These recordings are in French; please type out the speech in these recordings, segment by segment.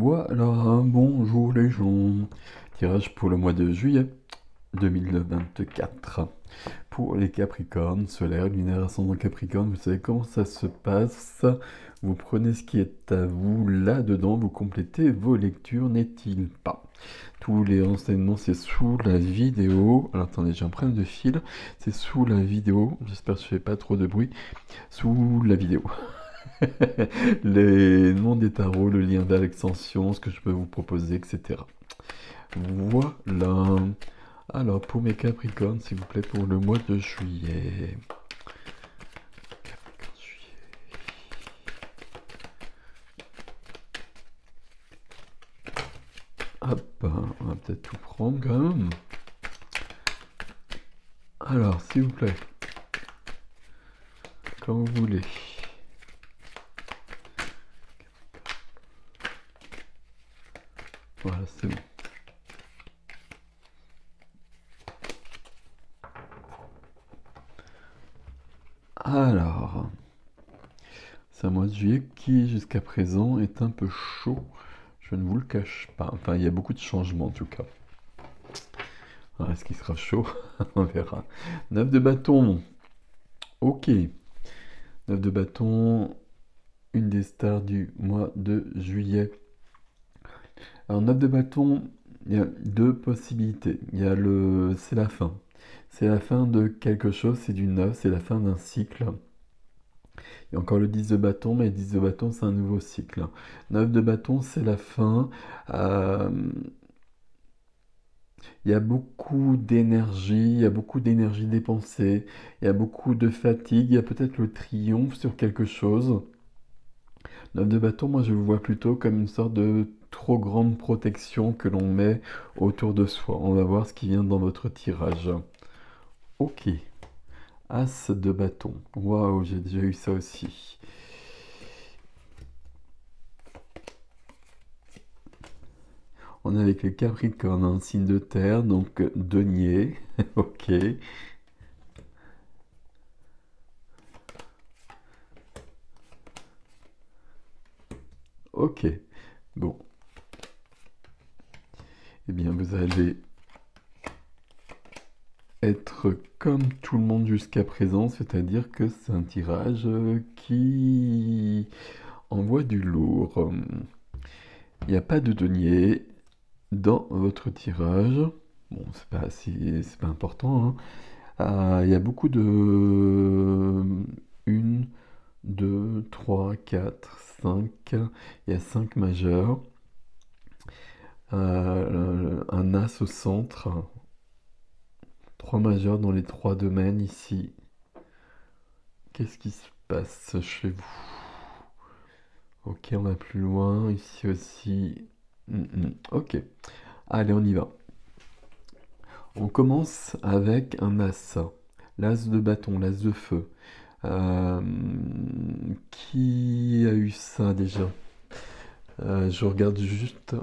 Voilà, bonjour les gens. Tirage pour le mois de juillet 2024. Pour les Capricornes, solaire, lunaire, ascendant Capricorne, vous savez comment ça se passe. Vous prenez ce qui est à vous, là-dedans, vous complétez vos lectures, n'est-il pas? Tous les renseignements, c'est sous la vidéo. Alors attendez, j'ai un problème de fil. C'est sous la vidéo. J'espère que je fais pas trop de bruit. Sous la vidéo. Les noms des tarots, le lien vers l'extension, ce que je peux vous proposer, etc. Voilà. Alors, pour mes Capricornes, s'il vous plaît, pour le mois de juillet. Capricorne, juillet. Hop, on va peut-être tout prendre quand même. Alors, s'il vous plaît. Comme vous voulez. Voilà, c'est bon. Alors, c'est un mois de juillet qui, jusqu'à présent, est un peu chaud. Je ne vous le cache pas. Enfin, il y a beaucoup de changements, en tout cas. Alors, est-ce qu'il sera chaud? On verra. 9 de bâton. Ok. 9 de bâton. Une des stars du mois de juillet. Alors, 9 de bâton, il y a deux possibilités. Il y a c'est la fin. C'est la fin de quelque chose, c'est du neuf, c'est la fin d'un cycle. Il y a encore le 10 de bâton, mais le 10 de bâton, c'est un nouveau cycle. 9 de bâton, c'est la fin. Euh, il y a beaucoup d'énergie, il y a beaucoup d'énergie dépensée, il y a beaucoup de fatigue, il y a peut-être le triomphe sur quelque chose. 9 de bâton, moi je le vois plutôt comme une sorte de trop grande protection que l'on met autour de soi. On va voir ce qui vient dans votre tirage. Ok. As de bâton. Waouh, j'ai déjà eu ça aussi. On est avec les Capricornes, un signe de terre, donc denier. Ok. Ok. Bon. Eh bien, vous allez être comme tout le monde jusqu'à présent, c'est-à-dire que c'est un tirage qui envoie du lourd. Il n'y a pas de denier dans votre tirage. Bon, c'est pas important, hein. Il y a beaucoup de 1, 2, 3, 4, 5. Il y a 5 majeurs. Un as au centre. 3 majeurs dans les 3 domaines ici. Qu'est-ce qui se passe chez vous? Ok, on va plus loin. Ici aussi. Ok. Allez, on y va. On commence avec un as. L'as de bâton, l'as de feu. Qui a eu ça déjà? Je regarde juste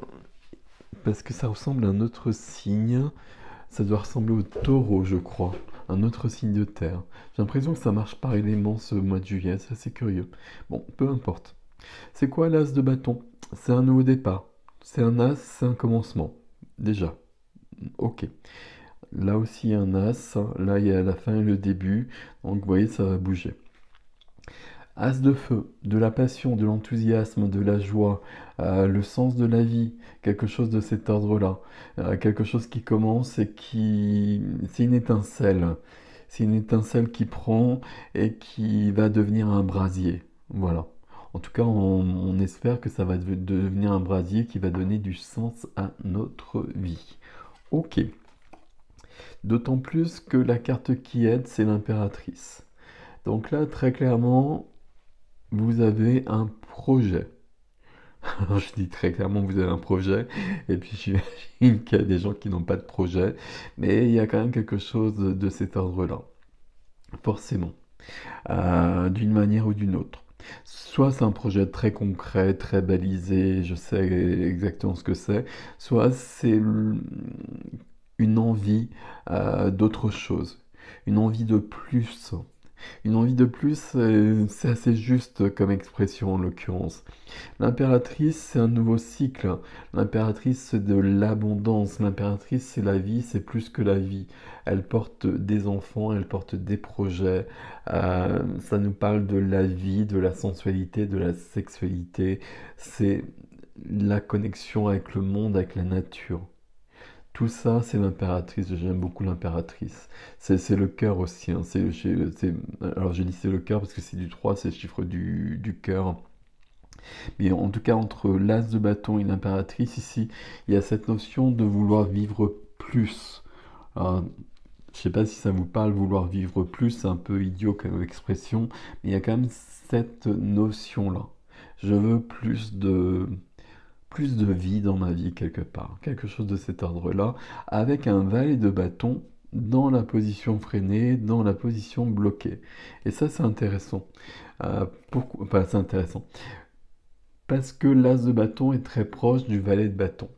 parce que ça ressemble à un autre signe. Ça doit ressembler au taureau, je crois. Un autre signe de terre. J'ai l'impression que ça marche par élément ce mois de juillet. C'est assez curieux. Bon, peu importe. C'est quoi l'as de bâton? C'est un nouveau départ. C'est un as, c'est un commencement. Déjà. Ok. Là aussi un as. Là, il y a la fin et le début. Donc, vous voyez, ça va bouger. As de feu, de la passion, de l'enthousiasme, de la joie, le sens de la vie, quelque chose de cet ordre-là, quelque chose qui commence et qui... C'est une étincelle. C'est une étincelle qui prend et qui va devenir un brasier. Voilà. En tout cas, on espère que ça va devenir un brasier qui va donner du sens à notre vie. Ok. D'autant plus que la carte qui aide, c'est l'impératrice. Donc là, très clairement, vous avez un projet. Alors, je dis très clairement que vous avez un projet, et puis j'imagine qu'il y a des gens qui n'ont pas de projet, mais il y a quand même quelque chose de cet ordre-là, forcément, d'une manière ou d'une autre. Soit c'est un projet très concret, très balisé, je sais exactement ce que c'est, soit c'est une envie d'autre chose, une envie de plus, Une envie de plus, c'est assez juste comme expression en l'occurrence. L'impératrice, c'est un nouveau cycle. L'impératrice, c'est de l'abondance. L'impératrice, c'est la vie, c'est plus que la vie. Elle porte des enfants, elle porte des projets. Ça nous parle de la vie, de la sensualité, de la sexualité. C'est la connexion avec le monde, avec la nature. Tout ça, c'est l'impératrice. J'aime beaucoup l'impératrice. C'est le cœur aussi, hein. Alors, j'ai dit c'est le cœur parce que c'est du 3, c'est le chiffre du cœur. Mais en tout cas, entre l'as de bâton et l'impératrice, ici, il y a cette notion de vouloir vivre plus. Alors, je ne sais pas si ça vous parle, vouloir vivre plus, c'est un peu idiot comme expression, mais il y a quand même cette notion-là. Je veux plus de vie dans ma vie quelque part, quelque chose de cet ordre-là, avec un valet de bâton dans la position freinée, dans la position bloquée. Et ça, c'est intéressant. Pourquoi? Enfin, c'est intéressant. Parce que l'as de bâton est très proche du valet de bâton.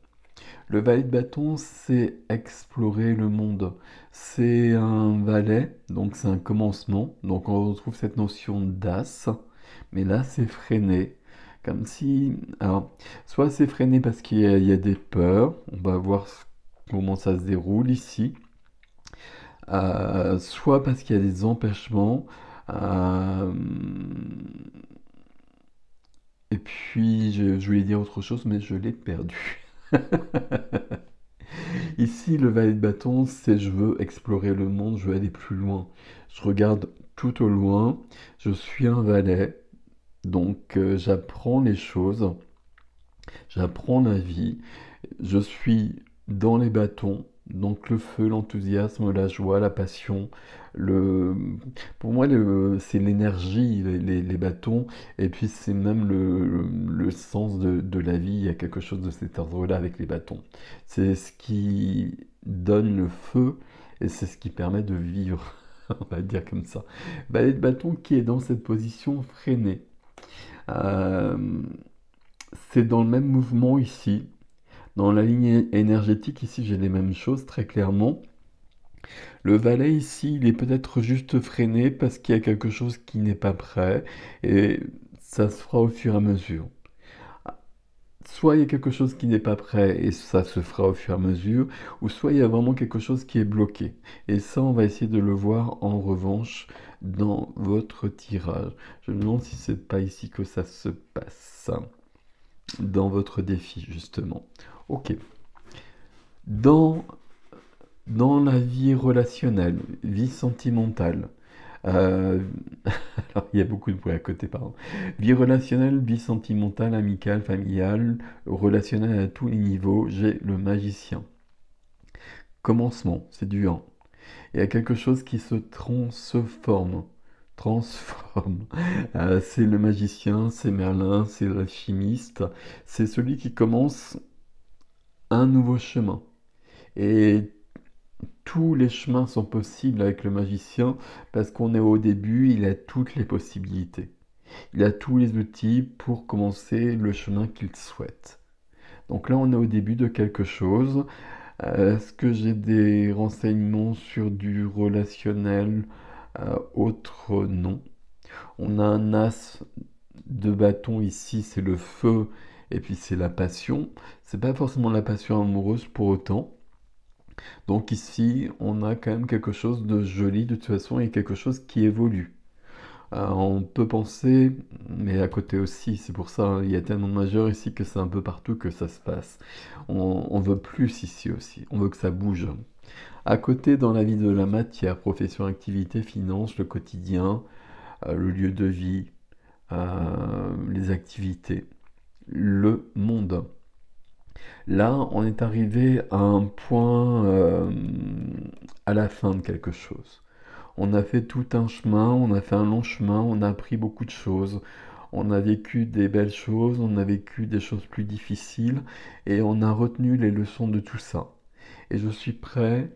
Le valet de bâton, c'est explorer le monde. C'est un valet, donc c'est un commencement. Donc on retrouve cette notion d'as, mais là c'est freiné. Comme si... Alors, soit c'est freiné parce qu'il y a des peurs, on va voir comment ça se déroule ici. Soit parce qu'il y a des empêchements. euh, et puis, je voulais dire autre chose, mais je l'ai perdu. Ici, le valet de bâton, c'est je veux explorer le monde, je veux aller plus loin. Je regarde tout au loin, je suis un valet, donc j'apprends les choses, j'apprends la vie, je suis dans les bâtons, donc le feu, l'enthousiasme, la joie, la passion. Le... Pour moi, c'est l'énergie, les bâtons, et puis c'est même le sens de la vie. Il y a quelque chose de cet ordre-là avec les bâtons. C'est ce qui donne le feu, et c'est ce qui permet de vivre, on va dire comme ça. Balai de bâton qui est dans cette position freinée. Euh, c'est dans le même mouvement ici. Dans la ligne énergétique, ici, j'ai les mêmes choses très clairement. Le valet, ici, il est peut-être juste freiné parce qu'il y a quelque chose qui n'est pas prêt et ça se fera au fur et à mesure. Soit il y a quelque chose qui n'est pas prêt et ça se fera au fur et à mesure, ou soit il y a vraiment quelque chose qui est bloqué. Et ça, on va essayer de le voir en revanche dans votre tirage. Je me demande si c'est pas ici que ça se passe, dans votre défi justement. Ok. Dans, dans la vie relationnelle, vie sentimentale, euh, alors il y a beaucoup de bruit à côté, pardon. Vie relationnelle, vie sentimentale, amicale, familiale, relationnelle à tous les niveaux, j'ai le magicien. Commencement, c'est du 1. Il y a quelque chose qui se transforme. Transforme. C'est le magicien, c'est Merlin, c'est l'alchimiste. C'est celui qui commence un nouveau chemin. Et tous les chemins sont possibles avec le magicien parce qu'on est au début, il a toutes les possibilités. Il a tous les outils pour commencer le chemin qu'il souhaite. Donc là, on est au début de quelque chose. Est-ce que j'ai des renseignements sur du relationnel autre? Non. On a un as de bâton ici, c'est le feu, et puis c'est la passion. C'est pas forcément la passion amoureuse pour autant. Donc ici, on a quand même quelque chose de joli de toute façon et quelque chose qui évolue. On peut penser, mais à côté aussi, c'est pour ça, hein, il y a tellement de majeurs ici que c'est un peu partout que ça se passe. On veut plus ici aussi, on veut que ça bouge. À côté, dans la vie de la matière, profession, activité, finance, le quotidien, le lieu de vie, les activités, le monde. Là, on est arrivé à un point, à la fin de quelque chose. On a fait tout un chemin, on a fait un long chemin, on a appris beaucoup de choses. On a vécu des belles choses, on a vécu des choses plus difficiles et on a retenu les leçons de tout ça. Et je suis prête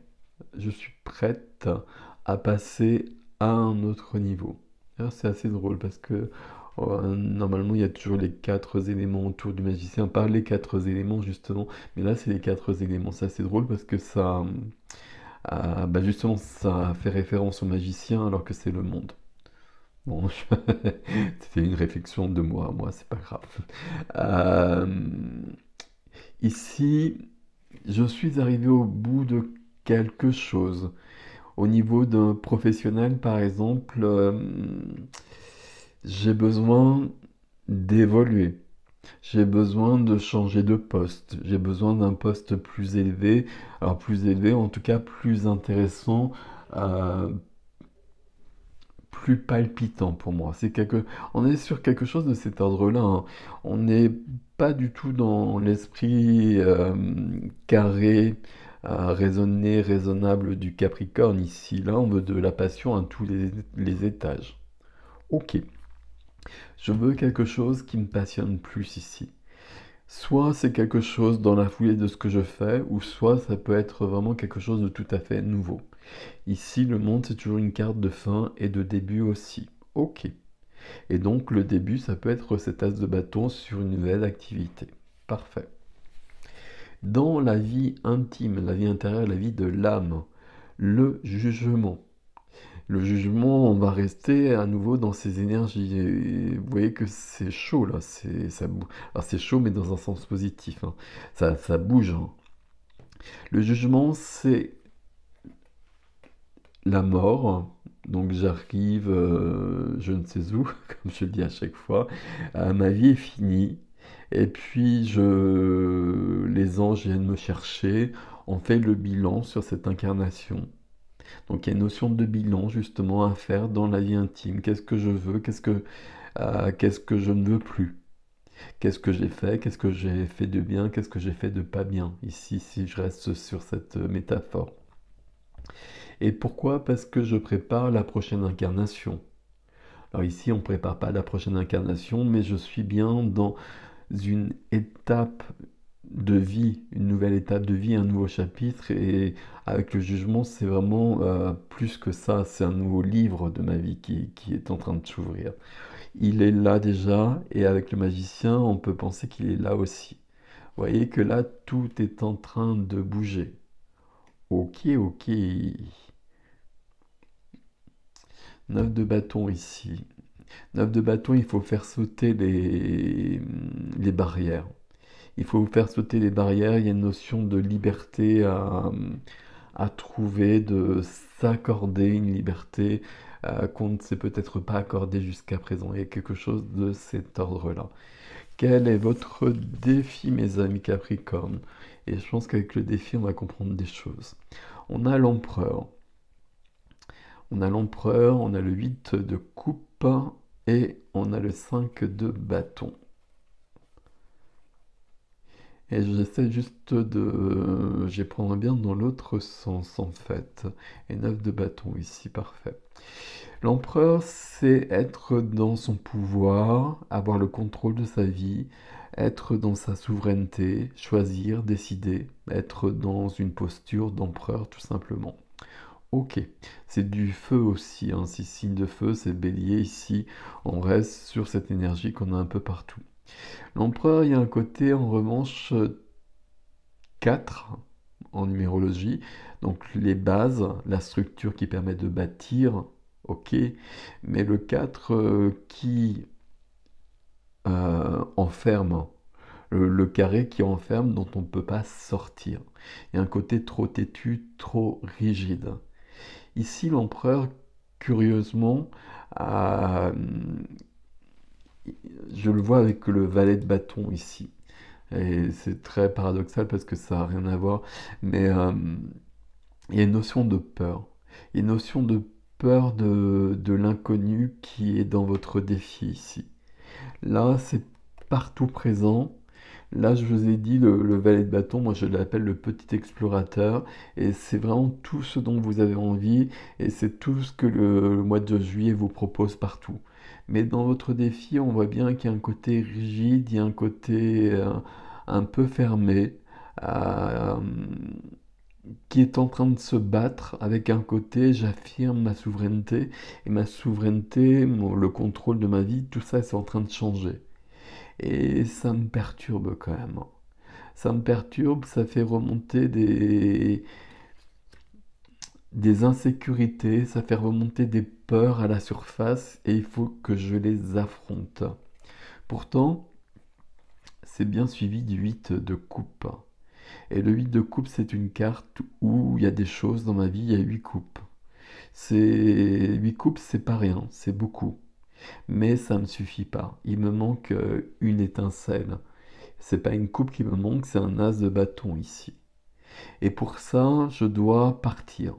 à passer à un autre niveau. Alors, c'est assez drôle parce que normalement il y a toujours les quatre éléments autour du magicien, pas les quatre éléments justement, mais là c'est les quatre éléments. C'est assez drôle parce que ça, bah justement, ça fait référence au magicien alors que c'est le monde. Bon, c'était une réflexion de moi, c'est pas grave. Euh, Ici, je suis arrivé au bout de quelque chose. Au niveau d'un professionnel, par exemple, j'ai besoin d'évoluer. J'ai besoin de changer de poste. J'ai besoin d'un poste plus élevé. Alors plus élevé, en tout cas plus intéressant, euh, plus palpitant pour moi. On est sur quelque chose de cet ordre-là, hein. On n'est pas du tout dans l'esprit carré, raisonné, raisonnable du Capricorne ici. Là, on veut de la passion à tous les étages. Ok, je veux quelque chose qui me passionne plus ici. Soit c'est quelque chose dans la foulée de ce que je fais, ou soit ça peut être vraiment quelque chose de tout à fait nouveau. Ici, le monde, c'est toujours une carte de fin et de début aussi. Ok. Et donc, le début, ça peut être cet as de bâton sur une nouvelle activité. Parfait. Dans la vie intime, la vie intérieure, la vie de l'âme, le jugement. Le jugement, on va rester à nouveau dans ces énergies. Et vous voyez que c'est chaud là. Alors c'est chaud, mais dans un sens positif, hein. Ça bouge, hein. Le jugement, c'est la mort. Donc j'arrive, je ne sais où, comme je le dis à chaque fois. Ma vie est finie. Et puis les anges viennent me chercher. On fait le bilan sur cette incarnation. Donc il y a une notion de bilan justement à faire dans la vie intime. Qu'est-ce que je veux? Qu'est-ce que je ne veux plus? Qu'est-ce que j'ai fait? Qu'est-ce que j'ai fait de bien? Qu'est-ce que j'ai fait de pas bien? Ici, si je reste sur cette métaphore. Et pourquoi? Parce que je prépare la prochaine incarnation. Alors ici, on ne prépare pas la prochaine incarnation, mais je suis bien dans une étape de vie, une nouvelle étape de vie, un nouveau chapitre. Et avec le jugement, c'est vraiment plus que ça. C'est un nouveau livre de ma vie qui est en train de s'ouvrir. Il est là déjà, et avec le magicien, on peut penser qu'il est là aussi. Vous voyez que là, tout est en train de bouger. Ok, ok. 9 de bâton ici. 9 de bâton, il faut faire sauter les barrières. Il faut faire sauter les barrières. Il y a une notion de liberté à trouver, de s'accorder une liberté qu'on ne s'est peut-être pas accordée jusqu'à présent. Il y a quelque chose de cet ordre-là. Quel est votre défi, mes amis Capricorne? Et je pense qu'avec le défi, on va comprendre des choses. On a l'empereur. On a l'empereur, on a le 8 de coupe et on a le 5 de bâton. Et j'essaie juste de... J'y prendre bien dans l'autre sens en fait. Et 9 de bâton ici, parfait. L'empereur, c'est être dans son pouvoir, avoir le contrôle de sa vie, être dans sa souveraineté, choisir, décider, être dans une posture d'empereur tout simplement. Ok, c'est du feu aussi, hein. Si signe de feu, c'est bélier ici. On reste sur cette énergie qu'on a un peu partout. L'empereur, il y a un côté en revanche 4 en numérologie. Donc les bases, la structure qui permet de bâtir, ok. Mais le 4 qui enferme, le carré qui enferme dont on ne peut pas sortir. Il y a un côté trop têtu, trop rigide. Ici, l'empereur, curieusement, a- je le vois avec le valet de bâton ici. Et c'est très paradoxal parce que ça n'a rien à voir. Mais il y a une notion de peur. Il y a une notion de peur de l'inconnu qui est dans votre défi ici. Là, c'est partout présent. Là, je vous ai dit, le valet de bâton, moi je l'appelle le petit explorateur, et c'est vraiment tout ce dont vous avez envie, et c'est tout ce que le mois de juillet vous propose partout. Mais dans votre défi, on voit bien qu'il y a un côté rigide, il y a un côté un peu fermé, euh, qui est en train de se battre avec un côté, j'affirme ma souveraineté, et ma souveraineté, le contrôle de ma vie, tout ça, c'est en train de changer. Et ça me perturbe quand même. Ça me perturbe, ça fait remonter des insécurités, ça fait remonter des peurs à la surface et il faut que je les affronte. Pourtant, c'est bien suivi du 8 de coupe. Et le 8 de coupe, c'est une carte où il y a des choses dans ma vie, il y a 8 coupes. C'est 8 coupes, c'est pas rien, c'est beaucoup. Mais ça ne me suffit pas. Il me manque une étincelle. C'est pas une coupe qui me manque, c'est un as de bâton ici. Et pour ça, je dois partir.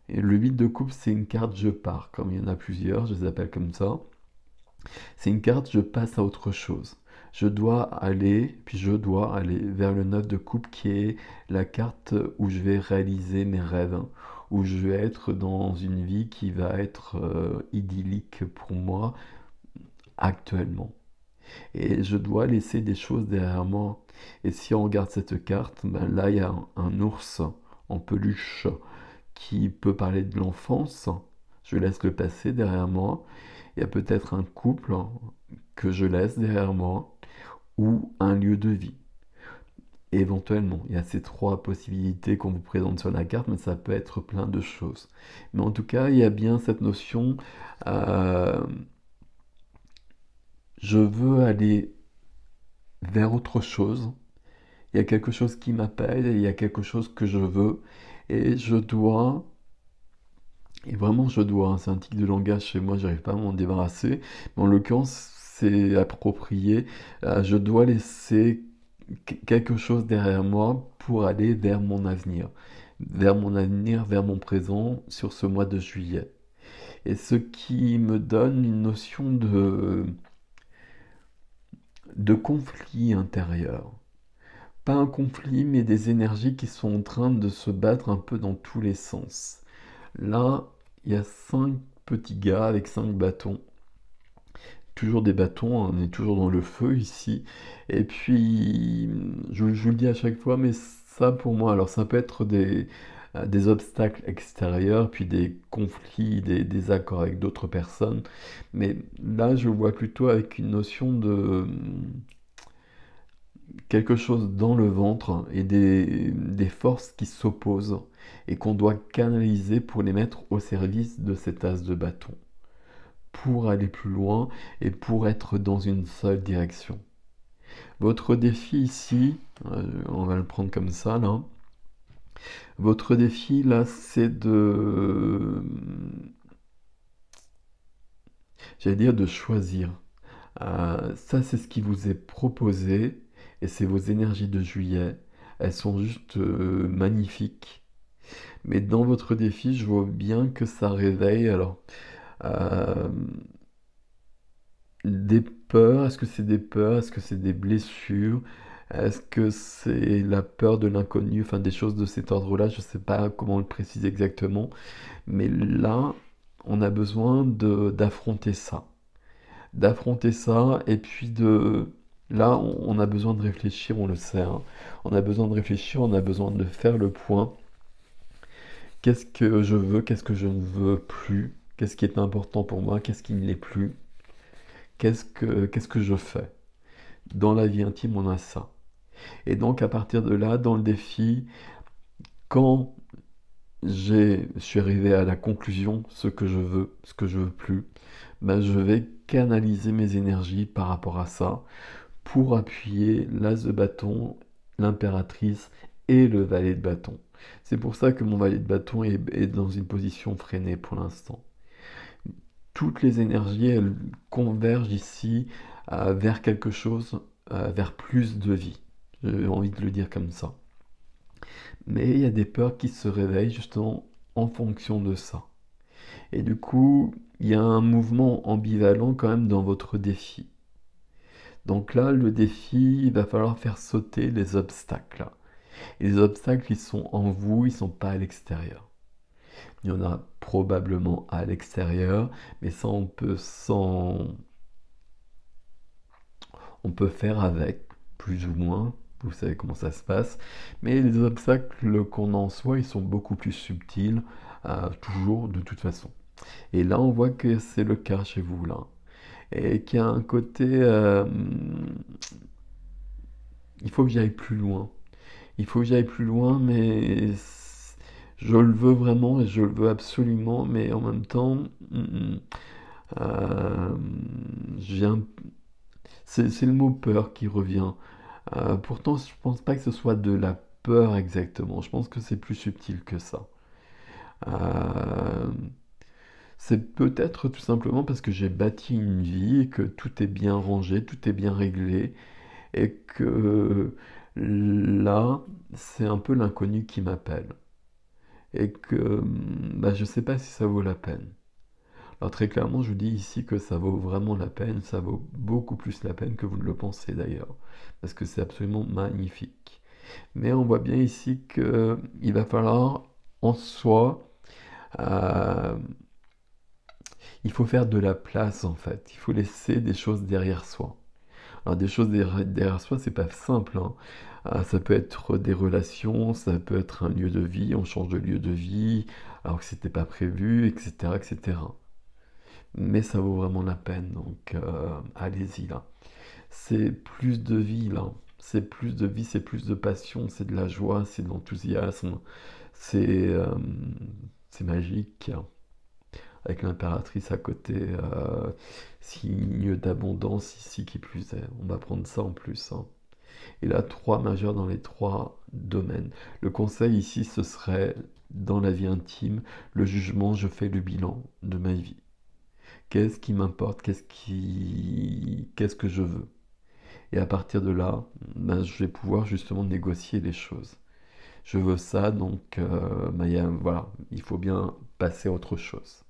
Et le 8 de coupe, c'est une carte je pars. Comme il y en a plusieurs, je les appelle comme ça. C'est une carte je passe à autre chose. Je dois aller vers le 9 de coupe qui est la carte où je vais réaliser mes rêves, hein, où je vais être dans une vie qui va être idyllique pour moi actuellement. Et je dois laisser des choses derrière moi. Et si on regarde cette carte, ben là il y a un ours en peluche qui peut parler de l'enfance. Je laisse le passé derrière moi. Il y a peut-être un couple que je laisse derrière moi ou un lieu de vie. Éventuellement, il y a ces trois possibilités qu'on vous présente sur la carte, mais ça peut être plein de choses. Mais en tout cas, il y a bien cette notion, euh, je veux aller vers autre chose. Il y a quelque chose qui m'appelle, et il y a quelque chose que je veux, et je dois, et vraiment je dois, hein, c'est un tic de langage chez moi, j'arrive pas à m'en débarrasser, mais en l'occurrence c'est approprié, je dois laisser quelque chose derrière moi pour aller vers mon avenir, vers mon présent sur ce mois de juillet. Et ce qui me donne une notion de conflit intérieur. Pas un conflit, mais des énergies qui sont en train de se battre un peu dans tous les sens. Là, il y a 5 petits gars avec 5 bâtons. Toujours des bâtons, hein, on est toujours dans le feu ici. Et puis, je vous le dis à chaque fois, mais ça pour moi, alors ça peut être des obstacles extérieurs, puis des conflits, des désaccords avec d'autres personnes. Mais là, je le vois plutôt avec une notion de quelque chose dans le ventre et des forces qui s'opposent et qu'on doit canaliser pour les mettre au service de cet as de bâton, pour aller plus loin et pour être dans une seule direction. Votre défi ici, on va le prendre comme ça là, votre défi là c'est j'allais dire de choisir. Ça c'est ce qui vous est proposé et c'est vos énergies de juillet. Elles sont juste magnifiques. Mais dans votre défi, je vois bien que ça réveille alors euh, des peurs. Est-ce que c'est des peurs? Est-ce que c'est des blessures? Est-ce que c'est la peur de l'inconnu? Enfin, des choses de cet ordre-là. Je ne sais pas comment le préciser exactement. Mais là, on a besoin d'affronter ça. D'affronter ça et puis de... Là, on a besoin de réfléchir, on le sait, hein. On a besoin de réfléchir, on a besoin de faire le point. Qu'est-ce que je veux, qu'est-ce que je ne veux plus, qu'est-ce qui est important pour moi, qu'est-ce qui ne l'est plus, qu'est-ce que je fais. Dans la vie intime, on a ça. Et donc à partir de là, dans le défi, quand je suis arrivé à la conclusion, ce que je veux, ce que je veux plus, ben je vais canaliser mes énergies par rapport à ça pour appuyer l'as de bâton, l'impératrice et le valet de bâton. C'est pour ça que mon valet de bâton est dans une position freinée pour l'instant. Toutes les énergies, elles convergent ici vers quelque chose, vers plus de vie. J'ai envie de le dire comme ça. Mais il y a des peurs qui se réveillent justement en fonction de ça. Et du coup, il y a un mouvement ambivalent quand même dans votre défi. Donc là, le défi, il va falloir faire sauter les obstacles. Et les obstacles, ils sont en vous, ils sont pas à l'extérieur. Il y en a probablement à l'extérieur, mais ça, on peut faire avec, plus ou moins. Vous savez comment ça se passe. Mais les obstacles qu'on a en soi, ils sont beaucoup plus subtils, toujours de toute façon. Et là, on voit que c'est le cas chez vous, là. Et qu'il y a un côté... il faut que j'aille plus loin. Il faut que j'aille plus loin, mais Je le veux vraiment et je le veux absolument, mais en même temps, euh, j'ai un- c'est le mot peur qui revient. Pourtant, je pense pas que ce soit de la peur exactement. Je pense que c'est plus subtil que ça. Euh, c'est peut-être tout simplement parce que j'ai bâti une vie, que tout est bien rangé, tout est bien réglé, et que là, c'est un peu l'inconnu qui m'appelle. Et que bah, je sais pas si ça vaut la peine. Alors très clairement, je vous dis ici que ça vaut vraiment la peine, ça vaut beaucoup plus la peine que vous ne le pensez d'ailleurs, parce que c'est absolument magnifique. Mais on voit bien ici qu'il va falloir en soi, euh, il faut faire de la place en fait, il faut laisser des choses derrière soi. Alors des choses derrière soi, c'est pas simple, hein. Ça peut être des relations, ça peut être un lieu de vie, on change de lieu de vie, alors que c'était pas prévu, etc., etc. Mais ça vaut vraiment la peine, donc allez-y là. C'est plus de vie là, c'est plus de vie, c'est plus de passion, c'est de la joie, c'est de l'enthousiasme, c'est c'est magique. Avec l'impératrice à côté, signe d'abondance ici qui plus est. On va prendre ça en plus, hein. Et là, trois majeurs dans les trois domaines. Le conseil ici, ce serait dans la vie intime, le jugement, je fais le bilan de ma vie. Qu'est-ce qui m'importe? Qu'est-ce que je veux? Et à partir de là, ben, je vais pouvoir justement négocier les choses. Je veux ça, donc ben, voilà, il faut bien passer à autre chose.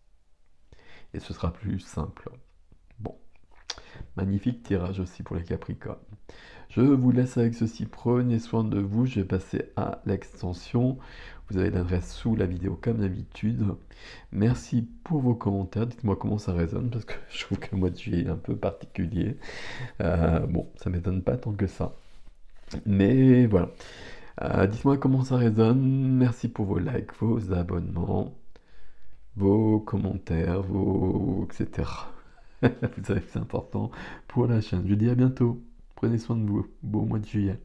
Et ce sera plus simple. Bon, magnifique tirage aussi pour les Capricornes. Je vous laisse avec ceci. Prenez soin de vous. Je vais passer à l'extension. Vous avez l'adresse sous la vidéo comme d'habitude. Merci pour vos commentaires. Dites-moi comment ça résonne parce que je trouve que le mois de juillet est un peu particulier. Bon, ça m'étonne pas tant que ça. Mais voilà. Dites-moi comment ça résonne. Merci pour vos likes, vos abonnements, vos commentaires, etc. Vous savez que c'est important pour la chaîne. Je vous dis à bientôt. Prenez soin de vous. Bon mois de juillet.